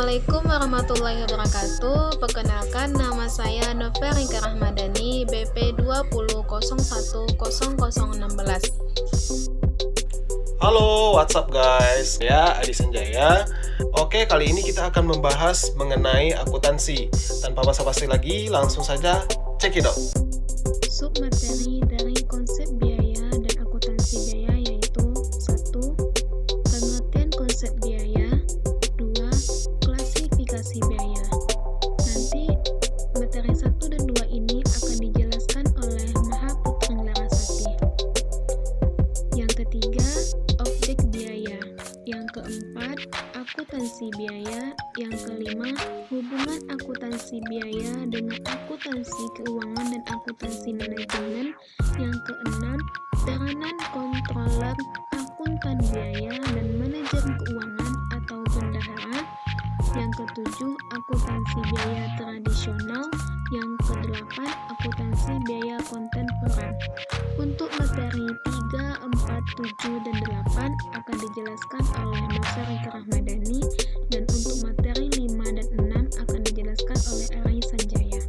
Assalamualaikum warahmatullahi wabarakatuh. Perkenalkan, nama saya Noverika Rahmadani, BP 20010016. Halo, what's up guys? Ya, Adi Sanjaya. Oke, kali ini kita akan membahas mengenai akuntansi. Tanpa basa-basi lagi, langsung saja check it out. Submateri dari konsep biaya dan akuntansi biaya yaitu 1. Pengertian konsep biaya. 2. Klasifikasi biaya. Nanti materi 1 dan 2 ini akan dijelaskan oleh Maha Putri Larasati. Yang ketiga, objek biaya. Yang keempat, akuntansi biaya. Yang kelima, hubungan akuntansi biaya dengan akuntansi keuangan dan akuntansi manajemen. Yang keenam, peranan controller, akuntan biaya dan manajer keuangan atau bendahara. Yang ketujuh, akuntansi biaya tradisional. Yang kedelapan, akuntansi biaya kontemporer. Untuk materi 3, 4, 7, dan 8 akan dijelaskan oleh Noverika Rahmadani, dan untuk materi 5 dan 6 akan dijelaskan oleh Ari Sanjaya.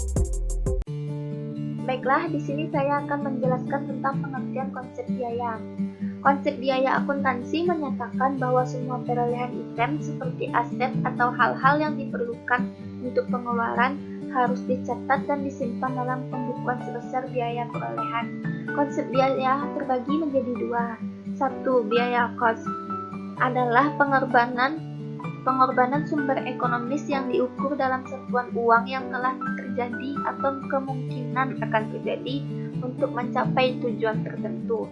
Baiklah, di sini saya akan menjelaskan tentang pengertian konsep biaya. Konsep biaya akuntansi menyatakan bahwa semua perolehan item seperti aset atau hal-hal yang diperlukan untuk pengeluaran harus dicatat dan disimpan dalam pembukuan sebesar biaya perolehan. Konsep biaya terbagi menjadi dua. 1. Biaya cost adalah pengorbanan sumber ekonomis yang diukur dalam satuan uang yang telah terjadi atau kemungkinan akan terjadi untuk mencapai tujuan tertentu.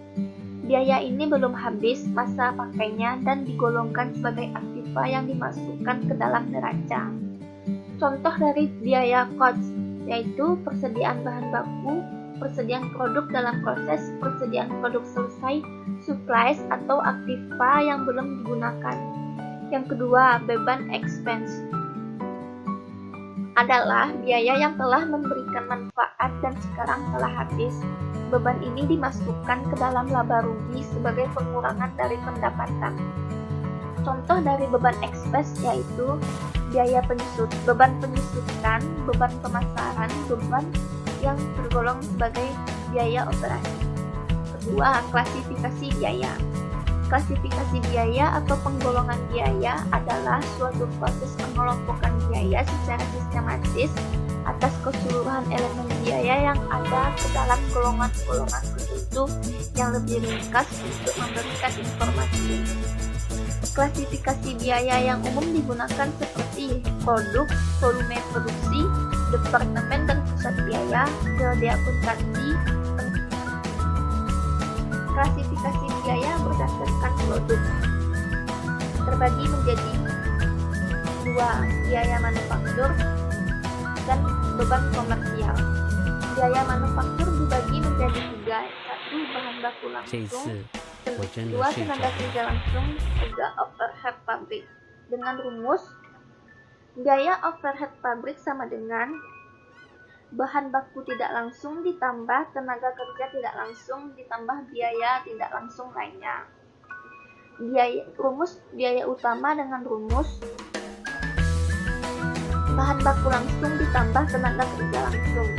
Biaya ini belum habis masa pakainya dan digolongkan sebagai aktiva yang dimasukkan ke dalam neraca. Contoh dari biaya cost yaitu persediaan bahan baku, persediaan produk dalam proses, persediaan produk selesai, supplies atau aktiva yang belum digunakan. Yang kedua, beban expense adalah biaya yang telah memberikan manfaat dan sekarang telah habis. Beban ini dimasukkan ke dalam laba rugi sebagai pengurangan dari pendapatan. Contoh dari beban expense yaitu biaya beban penyusutan, beban pemasaran, beban yang tergolong sebagai biaya operasi. Kedua, klasifikasi biaya. Klasifikasi biaya atau penggolongan biaya adalah suatu proses pengelompokan biaya secara sistematis atas keseluruhan elemen biaya yang ada ke dalam golongan-golongan tertentu yang lebih ringkas untuk memberikan informasi. Klasifikasi biaya yang umum digunakan seperti produk, volume produksi, departemen dan pusat biaya, periode akuntansi. Klasifikasi biaya berdasarkan produk terbagi menjadi dua, biaya manufaktur dan beban komersial. Biaya manufaktur dibagi menjadi tiga, 1. Bahan baku langsung, 2. tenaga kerja langsung, 3. overhead pabrik. Dengan rumus, biaya overhead pabrik sama dengan bahan baku tidak langsung ditambah tenaga kerja tidak langsung ditambah biaya tidak langsung lainnya. Rumus biaya utama dengan rumus bahan baku langsung ditambah tenaga kerja langsung.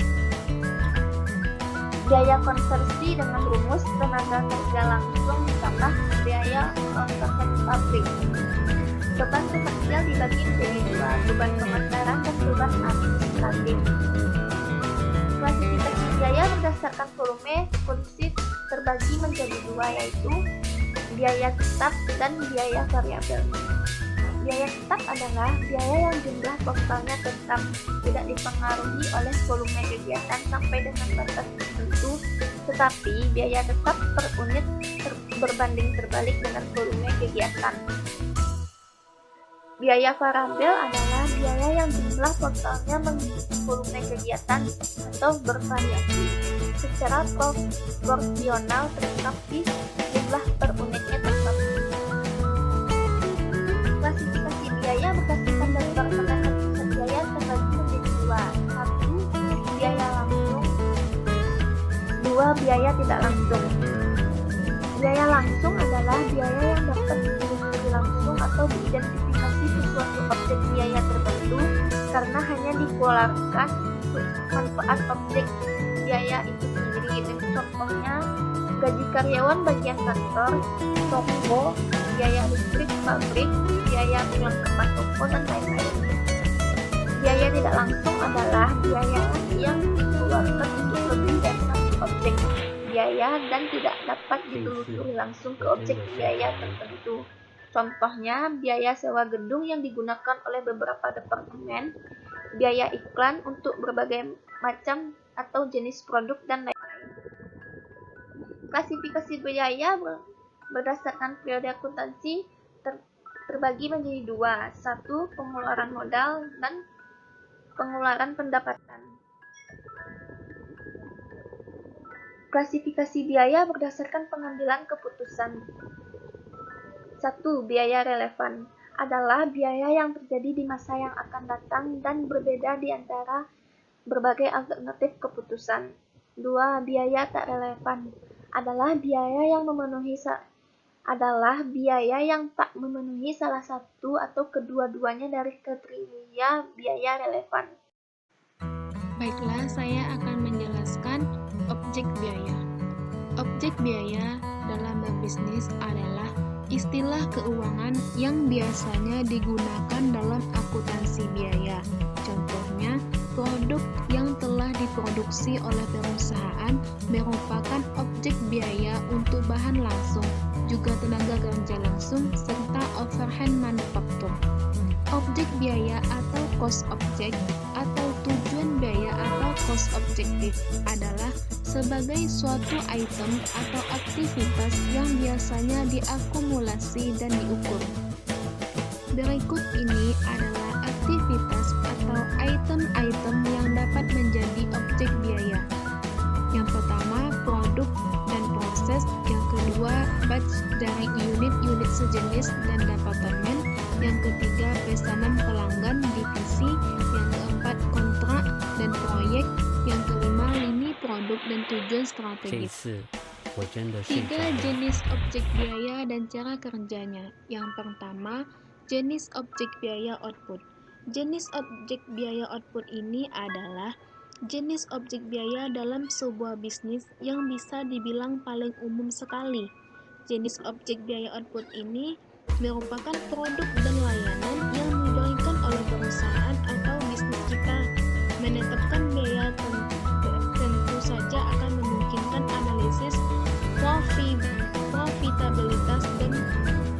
Biaya konversi dengan rumus tenaga kerja langsung ditambah biaya overhead pabrik. Beban komersial dibagi menjadi dua, beban pemasaran dan beban administratif. Klasifikasi biaya berdasarkan volume produksi terbagi menjadi dua, yaitu biaya tetap dan biaya variabel. Biaya tetap adalah biaya yang jumlah totalnya tetap, tidak dipengaruhi oleh volume kegiatan sampai dengan batas tertentu, tetapi biaya tetap per unit berbanding terbalik dengan volume kegiatan. Biaya variabel adalah biaya yang jumlah totalnya mengikuti volume kegiatan atau bervariasi secara proporsional tetapi jumlah per unitnya tetap. Klasifikasi biaya berdasarkan Departemen Pusat Biaya terbagi menjadi dua, 1. biaya langsung, 2. biaya tidak langsung. Biaya langsung adalah biaya yang dapat ditelusuri langsung atau diidentifikasi sesuai suatu objek biaya tertentu karena hanya dikeluarkan untuk manfaat objek biaya itu sendiri. Dan contohnya gaji karyawan bagian kantor, toko, biaya listrik pabrik, biaya perlengkapan toko, dan lain-lain. Biaya tidak langsung adalah biaya yang dikeluarkan untuk lebih dari satu objek biaya dan tidak dapat ditelusuri langsung ke objek biaya tertentu. Contohnya, biaya sewa gedung yang digunakan oleh beberapa departemen, biaya iklan untuk berbagai macam atau jenis produk, dan lain-lain. Klasifikasi biaya berdasarkan periode akuntansi terbagi menjadi dua. Satu, pengeluaran modal dan pengeluaran pendapatan. Klasifikasi biaya berdasarkan pengambilan keputusan. 1. Biaya relevan adalah biaya yang terjadi di masa yang akan datang dan berbeda di antara berbagai alternatif keputusan. 2. Biaya tak relevan adalah biaya yang tak memenuhi salah satu atau kedua-duanya dari kriteria biaya relevan. Baiklah, saya akan menjelaskan objek biaya. Objek biaya dalam berbisnis adalah istilah keuangan yang biasanya digunakan dalam akuntansi biaya. Contohnya, produk yang telah diproduksi oleh perusahaan merupakan objek biaya untuk bahan langsung, juga tenaga kerja langsung, serta overhead manufaktur. Objek biaya atau cost object atau tujuan biaya atau cost objektif adalah sebagai suatu item atau aktivitas yang biasanya diakumulasi dan diukur. Berikut ini adalah aktivitas atau item-item yang dapat menjadi objek biaya. Yang pertama, produk dan proses. Yang kedua, batch dari unit-unit sejenis dan departemen. Yang ketiga, pesanan pelanggan divisi. Yang keempat, kontrak dan proyek. Yang kelima, lini produk dan tujuan strategis. 3 jenis objek biaya dan cara kerjanya. Yang pertama, jenis objek biaya output. Jenis objek biaya output ini adalah jenis objek biaya dalam sebuah bisnis yang bisa dibilang paling umum sekali. Jenis objek biaya output ini merupakan produk dan layanan yang diberikan oleh perusahaan atau bisnis kita. Menetapkan biaya tentu saja akan memungkinkan analisis profitabilitas dan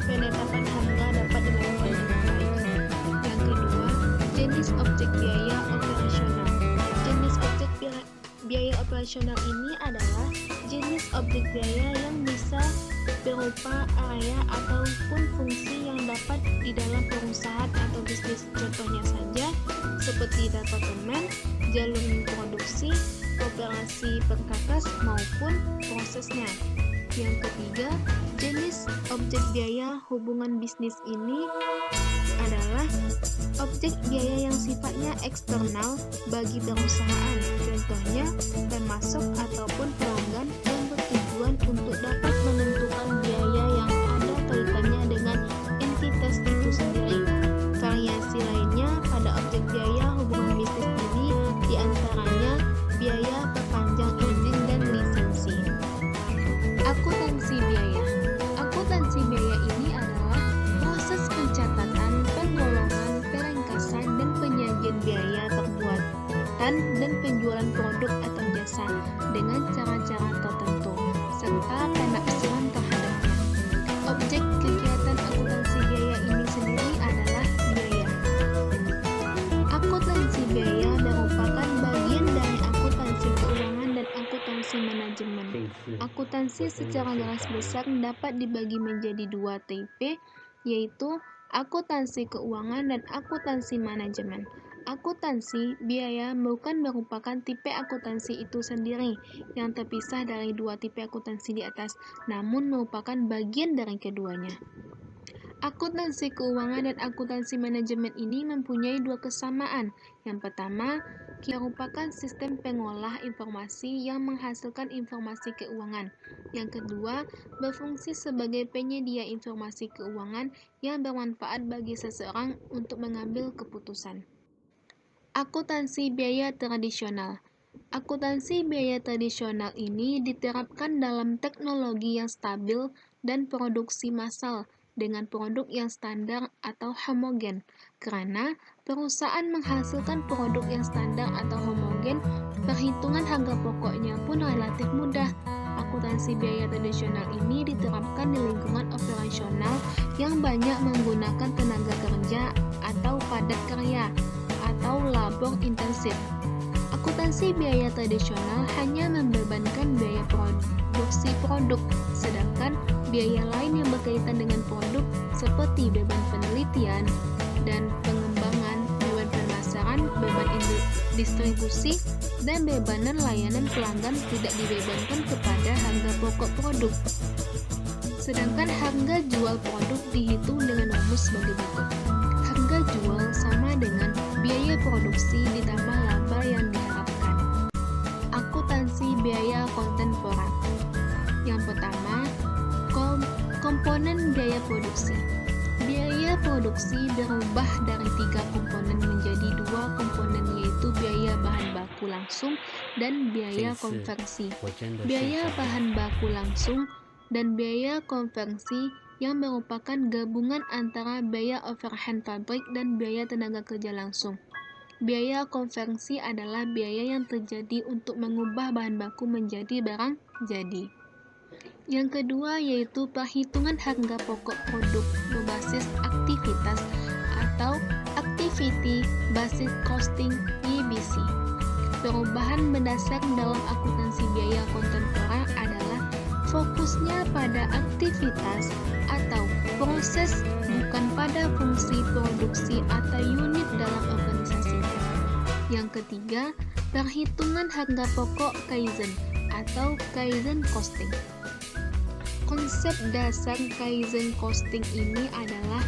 penetapan harga dapat dilakukan dengan baik. Yang kedua, jenis objek biaya operasional. Jenis objek biaya operasional ini adalah jenis objek biaya yang bisa berupa area ataupun fungsi yang dapat di dalam perusahaan atau bisnis. Contohnya saja seperti departemen, jalur produksi, operasi perkakas maupun prosesnya. Yang ketiga, jenis objek biaya hubungan bisnis ini adalah objek biaya yang sifatnya eksternal bagi perusahaan. Contohnya, termasuk ataupun pelanggan yang bertujuan untuk dapat menentukan biaya yang ada kaitannya dengan entitas itu sendiri. Variasi lainnya pada objek biaya hubungan bisnis ini diantaranya biaya perpanjang izin dan lisensi. Akuntansi biaya. Akuntansi biaya ini adalah proses pencatatan, penggolongan, perengkasan, dan penyajian biaya perbuatan dan penjualan produk atau jasa dengan cara-cara tertentu, serta penafsiran terhadapnya. Objek kegiatan akuntansi biaya ini sendiri adalah biaya. Akuntansi biaya merupakan bagian dari akuntansi keuangan dan akuntansi manajemen. Akuntansi secara garis besar dapat dibagi menjadi 2 tipe, yaitu akuntansi keuangan dan akuntansi manajemen. Akuntansi biaya bukan merupakan tipe akuntansi itu sendiri yang terpisah dari 2 tipe akuntansi di atas, namun merupakan bagian dari keduanya. Akuntansi keuangan dan akuntansi manajemen ini mempunyai 2 kesamaan. Yang pertama, merupakan sistem pengolah informasi yang menghasilkan informasi keuangan. Yang kedua, berfungsi sebagai penyedia informasi keuangan yang bermanfaat bagi seseorang untuk mengambil keputusan. Akuntansi biaya tradisional. Akuntansi biaya tradisional ini diterapkan dalam teknologi yang stabil dan produksi massal dengan produk yang standar atau homogen. Karena perusahaan menghasilkan produk yang standar atau homogen, perhitungan harga pokoknya pun relatif mudah. Akuntansi biaya tradisional ini diterapkan di lingkungan operasional yang banyak menggunakan tenaga kerja atau padat karya atau labor intensif. Akuntansi biaya tradisional hanya membebankan biaya produksi produk, sedangkan biaya lain yang berkaitan dengan produk seperti beban penelitian dan pengembangan, beban pemasaran, beban distribusi, dan bebanan layanan pelanggan tidak dibebankan kepada harga pokok produk. Sedangkan harga jual produk dihitung dengan rumus sebagai berikut. Harga jual sama dengan biaya produksi ditambah laba yang diharapkan. Akuntansi biaya kontemporer. Yang pertama, komponen biaya produksi. Biaya produksi berubah dari 3 komponen menjadi 2 komponen, yaitu biaya bahan baku langsung dan biaya konversi. Biaya bahan baku langsung dan biaya konversi yang merupakan gabungan antara biaya overhead pabrik dan biaya tenaga kerja langsung. Biaya konversi adalah biaya yang terjadi untuk mengubah bahan baku menjadi barang jadi. Yang kedua yaitu perhitungan harga pokok produk berbasis aktivitas atau Activity Based Costing (ABC). Perubahan mendasar dalam akuntansi biaya kontemporer adalah fokusnya pada aktivitas atau proses, bukan pada fungsi produksi atau unit dalam organisasi. Yang ketiga, perhitungan harga pokok Kaizen atau Kaizen Costing. Konsep dasar Kaizen Costing ini adalah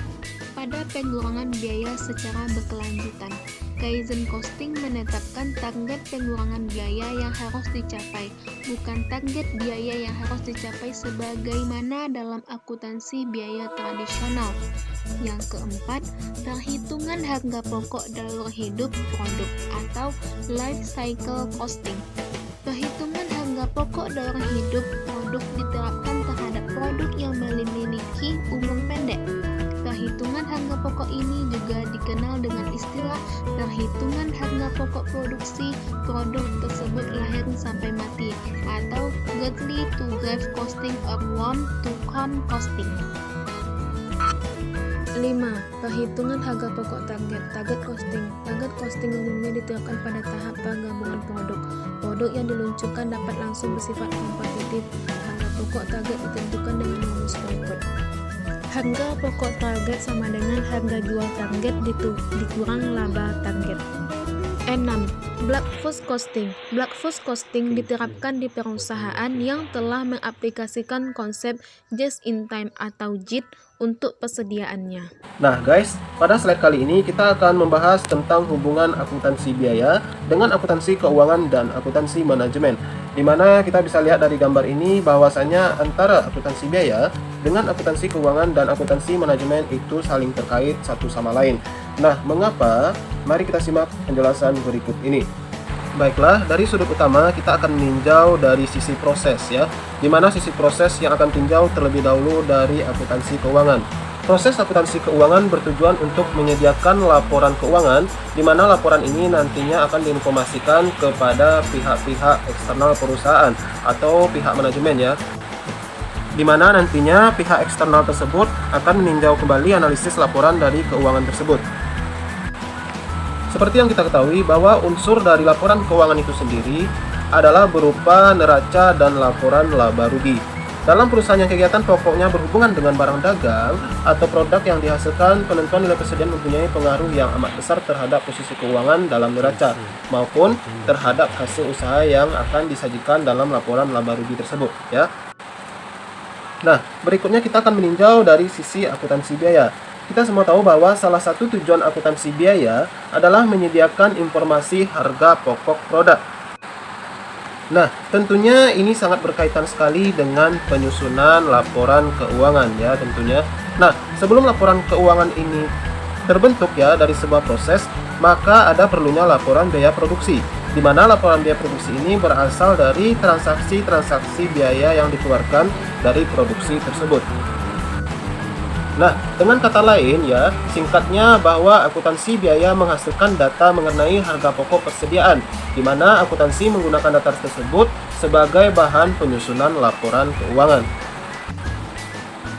pada pengurangan biaya secara berkelanjutan. Kaizen Costing menetapkan target pengurangan biaya yang harus dicapai, bukan target biaya yang harus dicapai sebagaimana dalam akuntansi biaya tradisional. Yang keempat, perhitungan harga pokok daur hidup produk atau Life Cycle Costing. Perhitungan harga pokok daur hidup produk diterapkan terhadap produk yang memiliki umur pendek. Perhitungan harga pokok ini juga dikenal dengan istilah perhitungan harga pokok produksi produk tersebut lahir sampai mati atau Gotli to grave costing or worm to corn costing. 5. Perhitungan harga pokok target costing. Target costing umumnya diterapkan pada tahap penggabungan produk. Produk yang diluncurkan dapat langsung bersifat kompetitif. Harga pokok target ditentukan dengan rumus berikut. Harga pokok target sama dengan harga jual target dikurang laba target. 6. Black Box Costing. Black Box Costing diterapkan di perusahaan yang telah mengaplikasikan konsep just in time atau JIT untuk persediaannya. Nah guys, pada slide kali ini kita akan membahas tentang hubungan akuntansi biaya dengan akuntansi keuangan dan akuntansi manajemen. Di mana kita bisa lihat dari gambar ini bahwasanya antara akuntansi biaya dengan akuntansi keuangan dan akuntansi manajemen itu saling terkait satu sama lain. Nah, mengapa? Mari kita simak penjelasan berikut ini. Baiklah, dari sudut utama kita akan meninjau dari sisi proses ya, di mana sisi proses yang akan tinjau terlebih dahulu dari akuntansi keuangan. Proses akuntansi keuangan bertujuan untuk menyediakan laporan keuangan, di mana laporan ini nantinya akan diinformasikan kepada pihak-pihak eksternal perusahaan atau pihak manajemen ya, di mana nantinya pihak eksternal tersebut akan meninjau kembali analisis laporan dari keuangan tersebut. Seperti yang kita ketahui bahwa unsur dari laporan keuangan itu sendiri adalah berupa neraca dan laporan laba rugi. Dalam perusahaan yang kegiatan pokoknya berhubungan dengan barang dagang atau produk yang dihasilkan, penentuan nilai persediaan mempunyai pengaruh yang amat besar terhadap posisi keuangan dalam neraca maupun terhadap hasil usaha yang akan disajikan dalam laporan laba rugi tersebut ya. Nah, berikutnya kita akan meninjau dari sisi akuntansi biaya. kita semua tahu bahwa salah satu tujuan akuntansi biaya adalah menyediakan informasi harga pokok produk. Nah, tentunya ini sangat berkaitan sekali dengan penyusunan laporan keuangan ya tentunya. Nah, sebelum laporan keuangan ini terbentuk ya dari sebuah proses, maka ada perlunya laporan biaya produksi, di mana laporan biaya produksi ini berasal dari transaksi-transaksi biaya yang dikeluarkan dari produksi tersebut. Nah, dengan kata lain ya, singkatnya bahwa akuntansi biaya menghasilkan data mengenai harga pokok persediaan, di mana akuntansi menggunakan data tersebut sebagai bahan penyusunan laporan keuangan.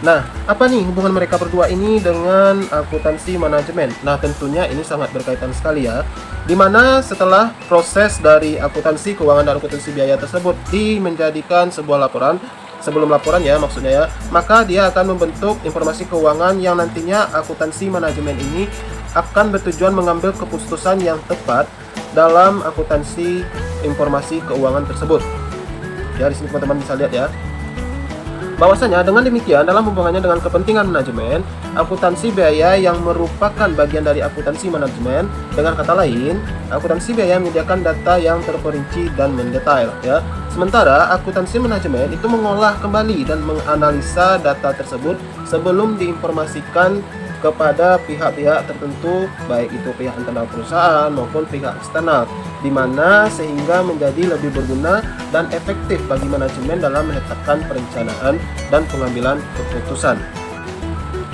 Nah, apa nih hubungan mereka berdua ini dengan akuntansi manajemen? Nah, tentunya ini sangat berkaitan sekali ya, di mana setelah proses dari akuntansi keuangan dan akuntansi biaya tersebut menjadikan sebuah laporan, sebelum laporan ya maksudnya ya, maka dia akan membentuk informasi keuangan yang nantinya akuntansi manajemen ini akan bertujuan mengambil keputusan yang tepat dalam akuntansi informasi keuangan tersebut. Ya, di sini teman-teman bisa lihat ya, bahwasanya dengan demikian dalam hubungannya dengan kepentingan manajemen, akuntansi biaya yang merupakan bagian dari akuntansi manajemen, dengan kata lain, akuntansi biaya menyediakan data yang terperinci dan mendetail ya. Sementara akuntansi manajemen itu mengolah kembali dan menganalisa data tersebut sebelum diinformasikan kepada pihak-pihak tertentu, baik itu pihak internal perusahaan maupun pihak eksternal, di mana sehingga menjadi lebih berguna dan efektif bagi manajemen dalam menetapkan perencanaan dan pengambilan keputusan.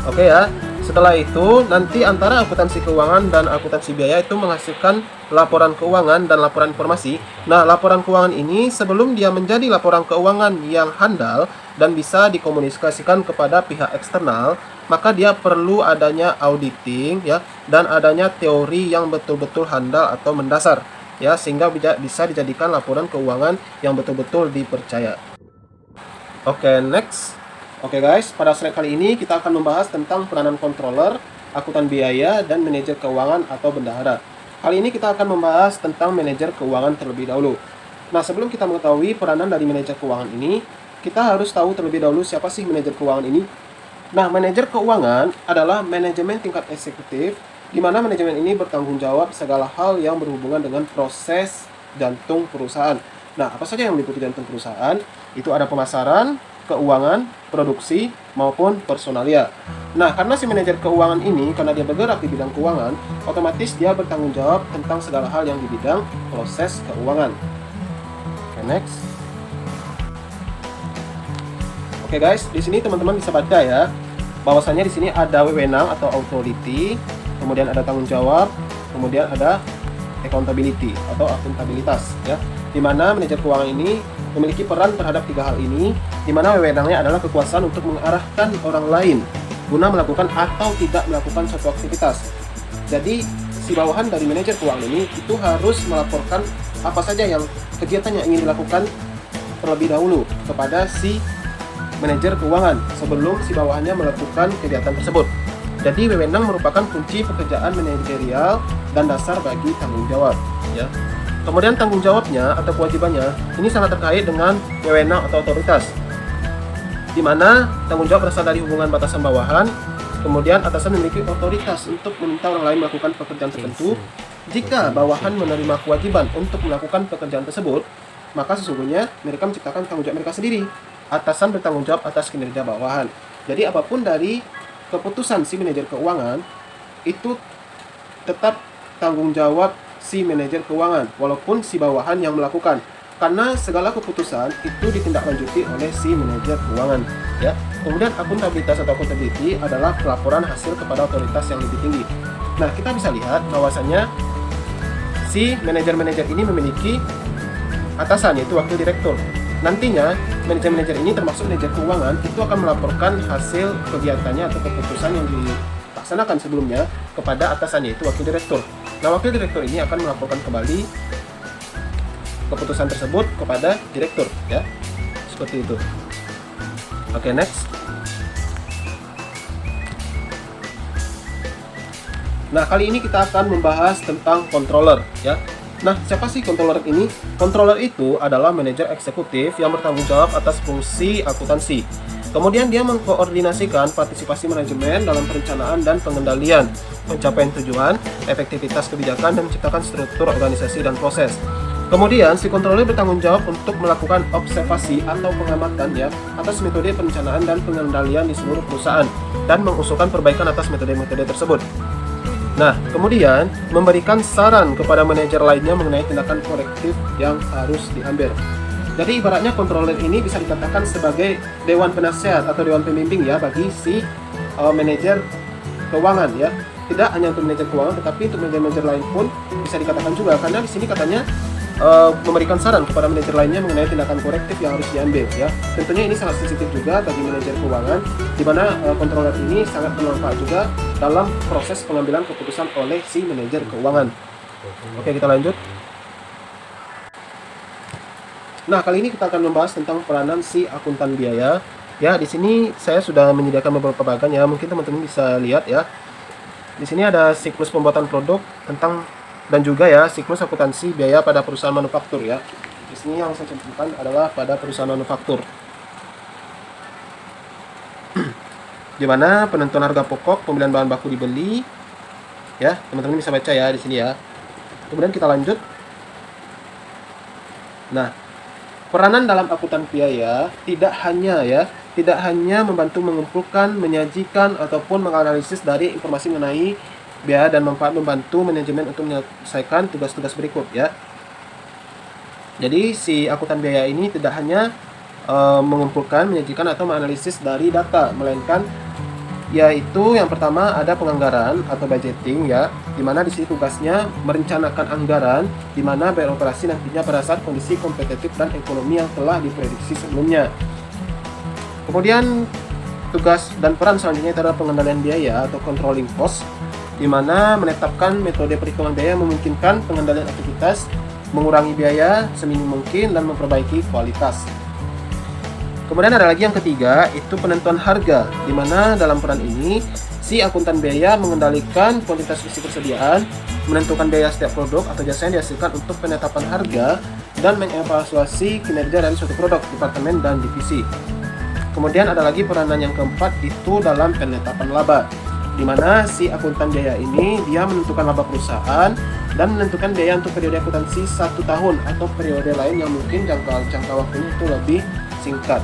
Oke ya, setelah itu nanti antara akuntansi keuangan dan akuntansi biaya itu menghasilkan laporan keuangan dan laporan informasi. Nah, laporan keuangan ini sebelum dia menjadi laporan keuangan yang handal dan bisa dikomunikasikan kepada pihak eksternal, maka dia perlu adanya auditing ya, dan adanya teori yang betul-betul handal atau mendasar ya, sehingga bisa dijadikan laporan keuangan yang betul-betul dipercaya. Oke, next. Oke guys, pada slide kali ini kita akan membahas tentang peranan controller, akuntan biaya, dan manajer keuangan atau bendahara. Kali ini kita akan membahas tentang manajer keuangan terlebih dahulu. Nah, sebelum kita mengetahui peranan dari manajer keuangan ini, kita harus tahu terlebih dahulu siapa sih manajer keuangan ini. Nah, manajer keuangan adalah manajemen tingkat eksekutif, di mana manajemen ini bertanggung jawab segala hal yang berhubungan dengan proses jantung perusahaan. Nah, apa saja yang meliputi jantung perusahaan? Itu ada pemasaran, keuangan, produksi, maupun personalia. Nah, karena si manajer keuangan ini, karena dia bergerak di bidang keuangan, otomatis dia bertanggung jawab tentang segala hal yang di bidang proses keuangan. Oke, next. Oke guys, di sini teman-teman bisa baca ya, bahwasannya di sini ada wewenang atau authority, kemudian ada tanggung jawab, kemudian ada accountability atau akuntabilitas ya, di mana manajer keuangan ini memiliki peran terhadap tiga hal ini, di mana wewenangnya adalah kekuasaan untuk mengarahkan orang lain guna melakukan atau tidak melakukan suatu aktivitas. Jadi si bawahan dari manajer keuangan ini itu harus melaporkan apa saja yang kegiatan yang ingin dilakukan terlebih dahulu kepada si manajer keuangan sebelum si bawahannya melakukan kegiatan tersebut. Jadi wewenang merupakan kunci pekerjaan manajerial dan dasar bagi tanggung jawab ya. Kemudian tanggung jawabnya atau kewajibannya ini sangat terkait dengan wewenang atau otoritas, di mana tanggung jawab berasal dari hubungan batasan bawahan. Kemudian atasan memiliki otoritas untuk meminta orang lain melakukan pekerjaan tertentu. Jika bawahan menerima kewajiban untuk melakukan pekerjaan tersebut, maka sesungguhnya mereka menciptakan tanggung jawab mereka sendiri. Atasan bertanggung jawab atas kinerja bawahan. Jadi apapun dari keputusan si manajer keuangan itu tetap tanggung jawab si manajer keuangan, walaupun si bawahan yang melakukan, karena segala keputusan itu ditindaklanjuti oleh si manajer keuangan ya. Kemudian akuntabilitas atau accountability adalah pelaporan hasil kepada otoritas yang lebih tinggi. Nah, kita bisa lihat bahwasannya si manajer-manajer ini memiliki atasan, yaitu wakil direktur. Nantinya manajer-manajer ini termasuk manajer keuangan itu akan melaporkan hasil kegiatannya atau keputusan yang dilaksanakan sebelumnya kepada atasannya, yaitu wakil direktur. Nah, wakil direktur ini akan melaporkan kembali keputusan tersebut kepada direktur ya. Seperti itu. Oke, next. Nah, kali ini kita akan membahas tentang controller ya. Nah, siapa sih controller ini? Controller itu adalah manajer eksekutif yang bertanggung jawab atas fungsi akuntansi. Kemudian dia mengkoordinasikan partisipasi manajemen dalam perencanaan dan pengendalian, pencapaian tujuan, efektivitas kebijakan, dan menciptakan struktur organisasi dan proses. Kemudian si controller bertanggung jawab untuk melakukan observasi atau pengamatan ya atas metode perencanaan dan pengendalian di seluruh perusahaan dan mengusulkan perbaikan atas metode-metode tersebut. Nah, kemudian memberikan saran kepada manajer lainnya mengenai tindakan korektif yang harus diambil. Jadi ibaratnya controller ini bisa dikatakan sebagai dewan penasehat atau dewan pembimbing ya bagi si manajer keuangan ya. Tidak hanya untuk manajer keuangan tetapi untuk manajer lain pun bisa dikatakan juga, karena di sini katanya memberikan saran kepada manajer lainnya mengenai tindakan korektif yang harus diambil ya. Tentunya ini sangat sensitif juga bagi manajer keuangan, di mana controller ini sangat bermanfaat juga dalam proses pengambilan keputusan oleh si manajer keuangan. Oke, kita lanjut. Nah, kali ini kita akan membahas tentang peranan si akuntan biaya. Ya, di sini saya sudah menyediakan beberapa bagan ya, mungkin teman-teman bisa lihat ya. Di sini ada siklus pembuatan produk tentang dan juga ya siklus akuntansi biaya pada perusahaan manufaktur ya. Di sini yang saya contohkan adalah pada perusahaan manufaktur. Di mana penentuan harga pokok, pembelian bahan baku dibeli. Ya, teman-teman bisa baca ya di sini ya. Kemudian kita lanjut. Nah, peranan dalam akuntan biaya tidak hanya membantu mengumpulkan, menyajikan ataupun menganalisis dari informasi mengenai biaya dan manfaat, membantu manajemen untuk menyelesaikan tugas-tugas berikut ya. Jadi si akuntan biaya ini tidak hanya mengumpulkan, menyajikan atau menganalisis dari data, melainkan yaitu yang pertama ada penganggaran atau budgeting ya, di mana di sini tugasnya merencanakan anggaran di mana bayar operasi nantinya pada saat kondisi kompetitif dan ekonomi yang telah diprediksi sebelumnya. Kemudian tugas dan peran selanjutnya adalah pengendalian biaya atau controlling cost, di mana menetapkan metode perhitungan biaya yang memungkinkan pengendalian aktivitas, mengurangi biaya seminim mungkin, dan memperbaiki kualitas. Kemudian ada lagi yang ketiga, itu penentuan harga, di mana dalam peran ini si akuntan biaya mengendalikan kuantitas isi persediaan, menentukan biaya setiap produk atau jasa yang dihasilkan untuk penetapan harga, dan mengevaluasi kinerja dari suatu produk, departemen, dan divisi. Kemudian ada lagi peranan yang keempat, itu dalam penetapan laba, di mana si akuntan biaya ini dia menentukan laba perusahaan dan menentukan biaya untuk periode akuntansi 1 tahun atau periode lain yang mungkin jangka waktunya itu lebih singkat.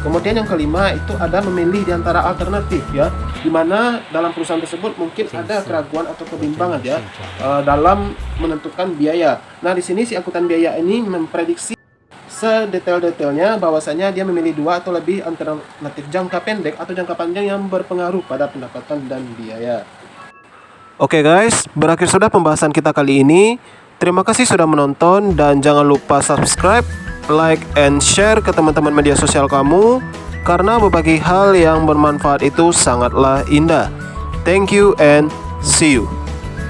Kemudian yang kelima itu ada memilih di antara alternatif ya, di mana dalam perusahaan tersebut mungkin ada keraguan atau kebimbangan ya dalam menentukan biaya. Nah, di sini si akuntan biaya ini memprediksi sedetail-detailnya bahwasanya dia memilih 2 atau lebih alternatif jangka pendek atau jangka panjang yang berpengaruh pada pendapatan dan biaya. Oke guys, berakhir sudah pembahasan kita kali ini. Terima kasih sudah menonton dan jangan lupa subscribe, like, and share ke teman-teman media sosial kamu, karena berbagi hal yang bermanfaat itu sangatlah indah. Thank you and see you.